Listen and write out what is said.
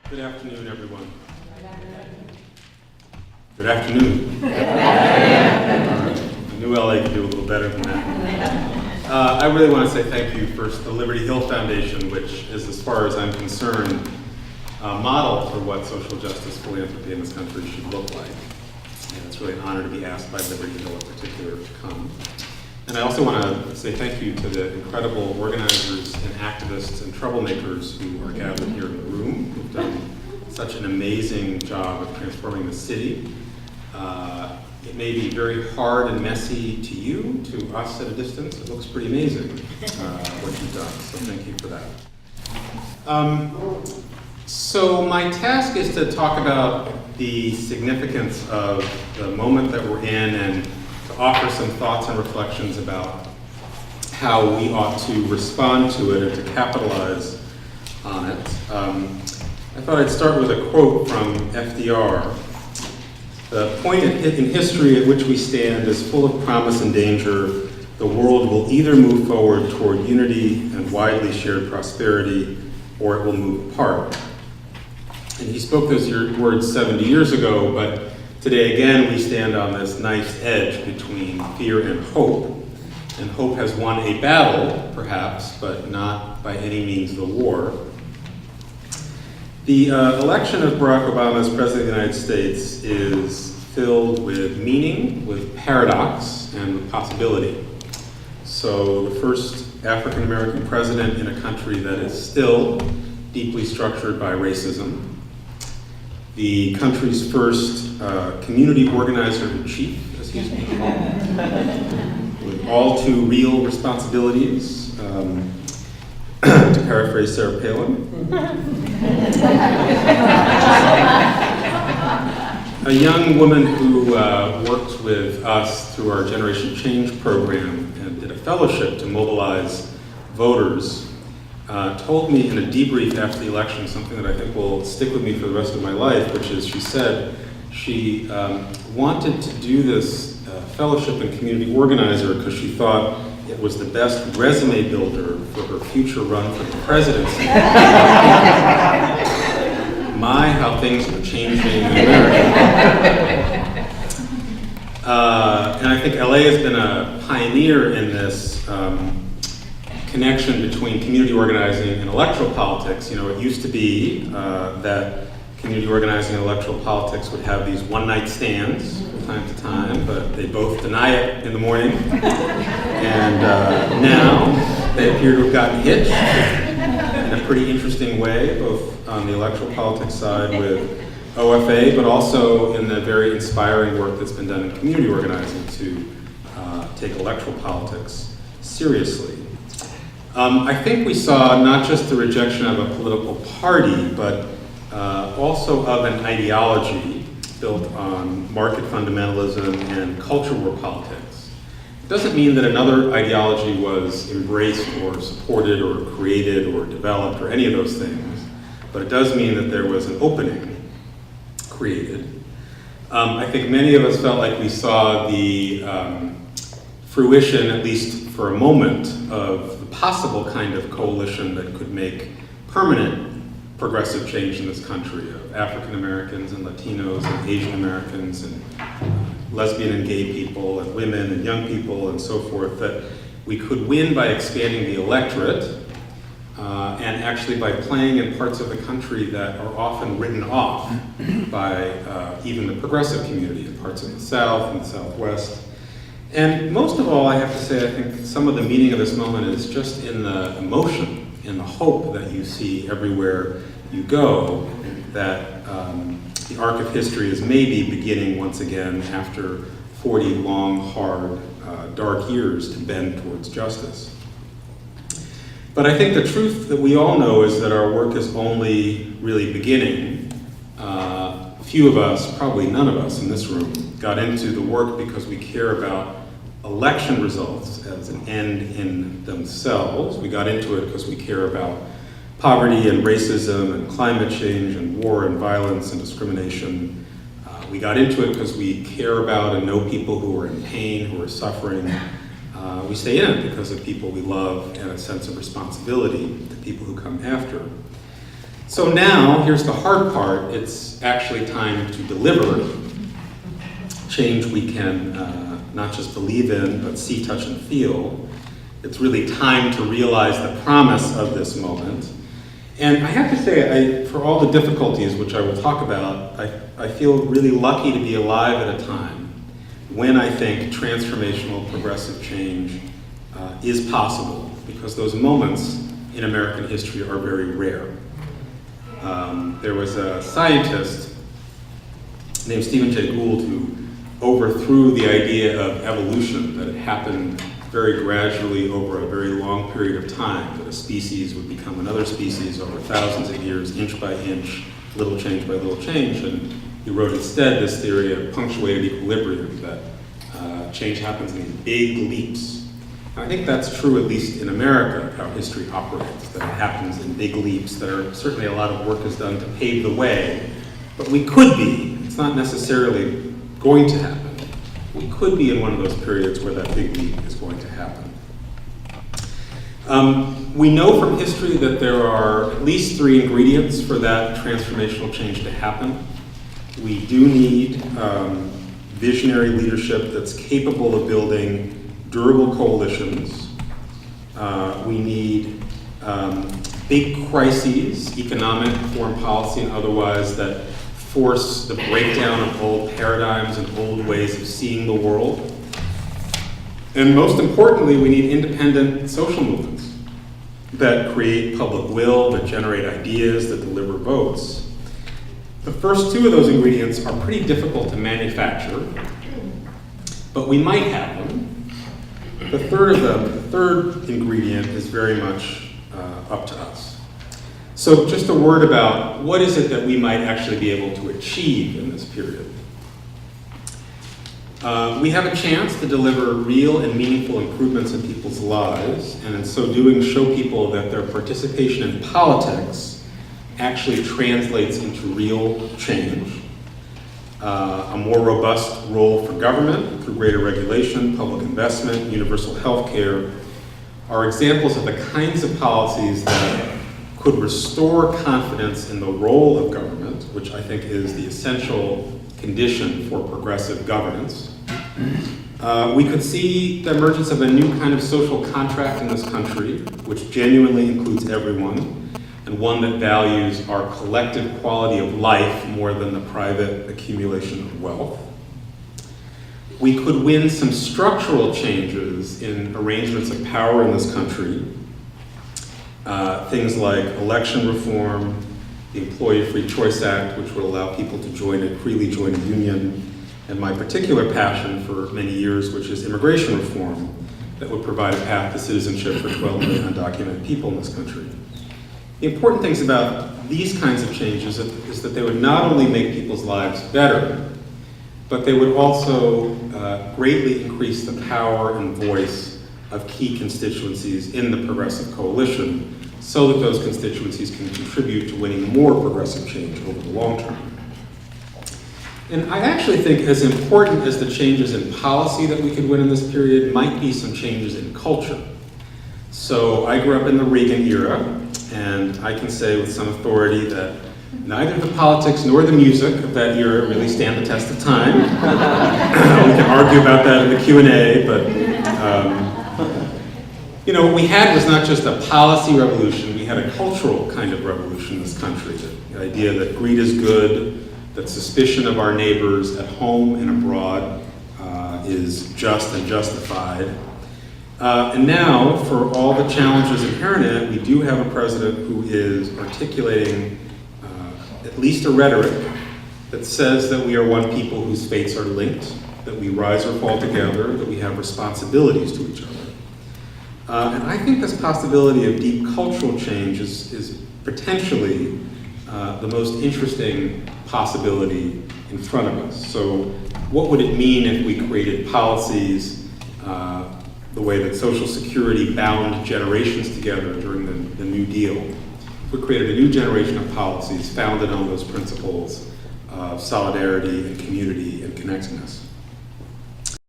Good afternoon, everyone. Good afternoon. I knew LA could do a little better than that. I really want to say thank you first to the Liberty Hill Foundation, which is, as far as I'm concerned, a model for what social justice philanthropy in this country should look like. And it's really an honor to be asked by Liberty Hill in particular to come. And I also want to say thank you to the incredible organizers and activists and troublemakers who are gathered here in the room, who've done such an amazing job of transforming the city. It may be very hard and messy to you, to us at a distance. It looks pretty amazing what you've done, so thank you for that. So my task is to talk about the significance of the moment that we're in and to offer some thoughts and reflections about how we ought to respond to it and to capitalize on it. I thought I'd start with a quote from FDR. The point in history at which we stand is full of promise and danger. The world will either move forward toward unity and widely shared prosperity, or it will move apart. And he spoke those words 70 years ago, but today again we stand on this nice edge between fear and hope. And hope has won a battle, perhaps, but not by any means the war. The election of Barack Obama as President of the United States is filled with meaning, with paradox, and with possibility. So the first African-American president in a country that is still deeply structured by racism. The country's first community organizer-in-chief, as he's been called, with all too real responsibilities, to paraphrase Sarah Palin. A young woman who worked with us through our Generation Change program and did a fellowship to mobilize voters told me in a debrief after the election something that I think will stick with me for the rest of my life, which is she said she wanted to do this fellowship and community organizer because she thought it was the best resume builder for her future run for the presidency. My, how things are changing in America. And I think LA has been a pioneer in this connection between community organizing and electoral politics. You know, it used to be that community organizing and electoral politics would have these one-night stands from time to time, but they both deny it in the morning. And now they appear to have gotten hitched in a pretty interesting way, both on the electoral politics side with OFA, but also in the very inspiring work that's been done in community organizing to take electoral politics seriously. I think we saw not just the rejection of a political party, but also of an ideology built on market fundamentalism and culture war politics. It doesn't mean that another ideology was embraced or supported or created or developed or any of those things, but it does mean that there was an opening created. I think many of us felt like we saw the fruition, at least for a moment, of the possible kind of coalition that could make permanent progressive change in this country of African Americans and Latinos and Asian Americans and lesbian and gay people and women and young people and so forth, that we could win by expanding the electorate and actually by playing in parts of the country that are often written off by even the progressive community in parts of the South and the Southwest. And most of all, I have to say, I think some of the meaning of this moment is just in the emotion, in the hope that you see everywhere you go, that the arc of history is maybe beginning once again after 40 long, hard, dark years to bend towards justice. But I think the truth that we all know is that our work is only really beginning. Few of us, probably none of us in this room, got into the work because we care about election results as an end in themselves. We got into it because we care about poverty and racism and climate change and war and violence and discrimination. We got into it because we care about and know people who are in pain, who are suffering. We stay in it because of people we love and a sense of responsibility to people who come after. So now, here's the hard part. It's actually time to deliver change we can not just believe in, but see, touch, and feel. It's really time to realize the promise of this moment. And I have to say, for all the difficulties, which I will talk about, I feel really lucky to be alive at a time when I think transformational progressive change is possible, because those moments in American history are very rare. There was a scientist named Stephen Jay Gould who overthrew the idea of evolution, that it happened very gradually over a very long period of time, that a species would become another species over thousands of years, inch by inch, little change by little change. And he wrote instead this theory of punctuated equilibrium, that change happens in big leaps. And I think that's true, at least in America, how history operates, that it happens in big leaps. Certainly a lot of work is done to pave the way, but we could be, it's not necessarily going to happen. We could be in one of those periods where that big leap is going to happen. We know from history that there are at least 3 ingredients for that transformational change to happen. We do need visionary leadership that's capable of building durable coalitions. We need big crises, economic, foreign policy, and otherwise, that force the breakdown of old paradigms and old ways of seeing the world. And most importantly, we need independent social movements that create public will, that generate ideas, that deliver votes. The first 2 of those ingredients are pretty difficult to manufacture, but we might have them. The third ingredient is very much up to us. So just a word about what is it that we might actually be able to achieve in this period. We have a chance to deliver real and meaningful improvements in people's lives, and in so doing show people that their participation in politics actually translates into real change. A more robust role for government through greater regulation, public investment, universal health care are examples of the kinds of policies that could restore confidence in the role of government, which I think is the essential condition for progressive governance. We could see the emergence of a new kind of social contract in this country, which genuinely includes everyone, and one that values our collective quality of life more than the private accumulation of wealth. We could win some structural changes in arrangements of power in this country. Things like election reform, the Employee Free Choice Act, which would allow people to freely join a union, and my particular passion for many years, which is immigration reform, that would provide a path to citizenship for 12 million undocumented people in this country. The important things about these kinds of changes is that they would not only make people's lives better, but they would also greatly increase the power and voice of key constituencies in the Progressive Coalition, so that those constituencies can contribute to winning more progressive change over the long term. And I actually think as important as the changes in policy that we could win in this period might be some changes in culture. So I grew up in the Reagan era, and I can say with some authority that neither the politics nor the music of that era really stand the test of time. We can argue about that in the Q&A, but what we had was not just a policy revolution, we had a cultural kind of revolution in this country. The idea that greed is good, that suspicion of our neighbors at home and abroad is just and justified. And now, for all the challenges inherent in it, we do have a president who is articulating at least a rhetoric that says that we are one people whose fates are linked, that we rise or fall together, that we have responsibilities to each other. And I think this possibility of deep cultural change is potentially the most interesting possibility in front of us. So what would it mean if we created policies the way that Social Security bound generations together during the New Deal? If we created a new generation of policies founded on those principles of solidarity and community and connectedness.